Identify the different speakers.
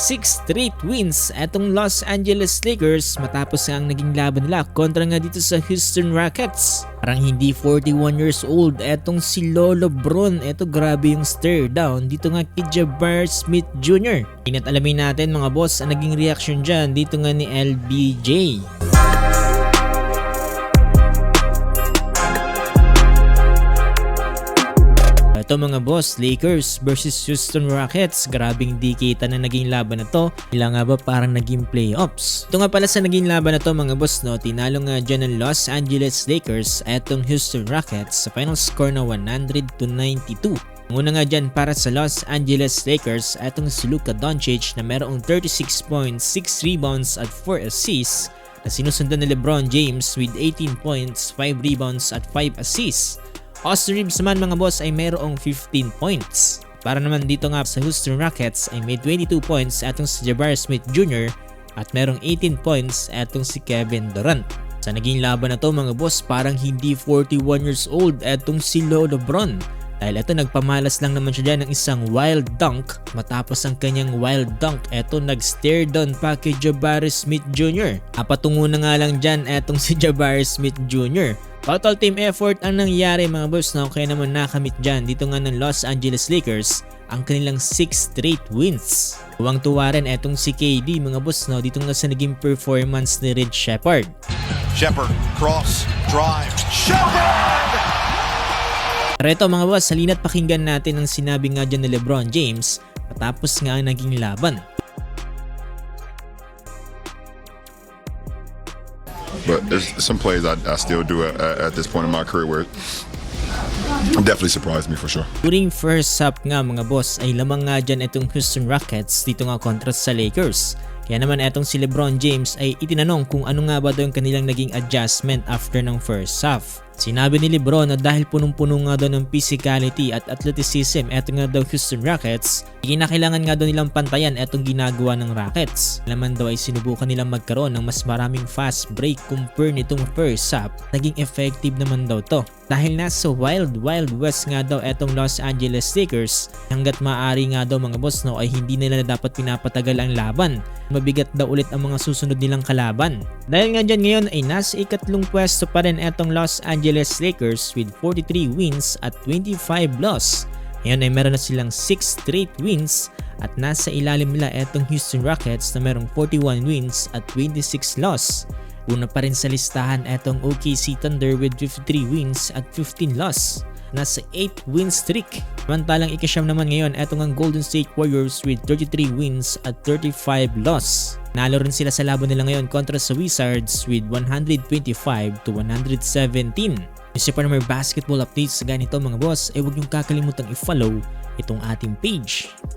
Speaker 1: 6 straight wins etong Los Angeles Lakers matapos nga ang naging laban nila kontra nga dito sa Houston Rockets. Parang hindi 41 years old etong si Lolo Bron. Eto grabe yung stare down dito nga kay Jabari Smith Jr. Ina't alamin natin mga boss ang naging reaction dyan dito nga ni LBJ. Ito mga boss, Lakers versus Houston Rockets. Grabing di kita na naging laban na to. Ilang nga ba parang naging playoffs. Ito nga pala sa naging laban na to mga boss, no, tinalo nga dyan ng Los Angeles Lakers etong Houston Rockets sa final score na 100-92. Muna nga dyan para sa Los Angeles Lakers etong si Luka Doncic na merong 36 points, 6 rebounds at 4 assists na sinusundan ni LeBron James with 18 points, 5 rebounds at 5 assists. Austin Reeves naman mga boss ay mayroong 15 points. Para naman dito nga sa Houston Rockets ay may 22 points atong si Jabari Smith Jr. at mayroong 18 points atong si Kevin Durant. Sa naging laban na to mga boss parang hindi 41 years old atong si Lolo Bron. Dahil ito nagpamalas lang naman siya dyan ng isang wild dunk. Matapos ang kanyang wild dunk, ito nag-stare down pa kay Jabari Smith Jr. Patungo na nga lang dyan etong si Jabari Smith Jr. Total team effort ang nangyari mga boss na kaya naman nakamit dyan dito nga ng Los Angeles Lakers ang kanilang 6 straight wins. Tuwang-tuwa rin etong si KD mga boss no, dito nga sa naging performance ni Red Shepard.
Speaker 2: Shepard, cross, drive, Shepard!
Speaker 1: Pero ito mga boss, halina't pakinggan natin ang sinabi nga dyan ni LeBron James matapos nga ang naging laban.
Speaker 3: But there's some plays I still do at this point in my career where definitely surprised me for sure.
Speaker 1: During first half nga mga boss ay lamang nga dyan itong Houston Rockets dito nga kontra sa Lakers. Kaya naman etong si LeBron James ay itinanong kung ano nga ba daw yung kanilang naging adjustment after ng first half. Sinabi ni LeBron na dahil punong-puno nga daw ng physicality at athleticism eto nga daw Houston Rockets, kinakailangan nga daw nilang pantayan etong ginagawa ng Rockets. Naman daw ay sinubukan nilang magkaroon ng mas maraming fast break compare nitong first half. Naging effective naman daw to. Dahil nasa wild west nga daw etong Los Angeles Lakers, hanggat maaari nga daw mga boss no ay hindi nila dapat pinapatagal ang laban. Mabigat daw ulit ang mga susunod nilang kalaban. Dahil nga dyan ngayon ay nasa ikatlong pwesto pa rin etong Los Angeles Lakers with 43 wins at 25 loss. Ngayon ay meron na silang 6 straight wins at nasa ilalim nila etong Houston Rockets na merong 41 wins at 26 loss. Una pa rin sa listahan etong OKC Thunder with 53 wins at 15 loss. Nasa 8 win streak. Samantalang ikasyam naman ngayon etong ang Golden State Warriors with 33 wins at 35 loss. Nalo rin sila sa laban nila ngayon kontra sa Wizards with 125-117. Kasi para may basketball updates sa ganito mga boss ay huwag niyong kakalimutang i-follow itong ating page.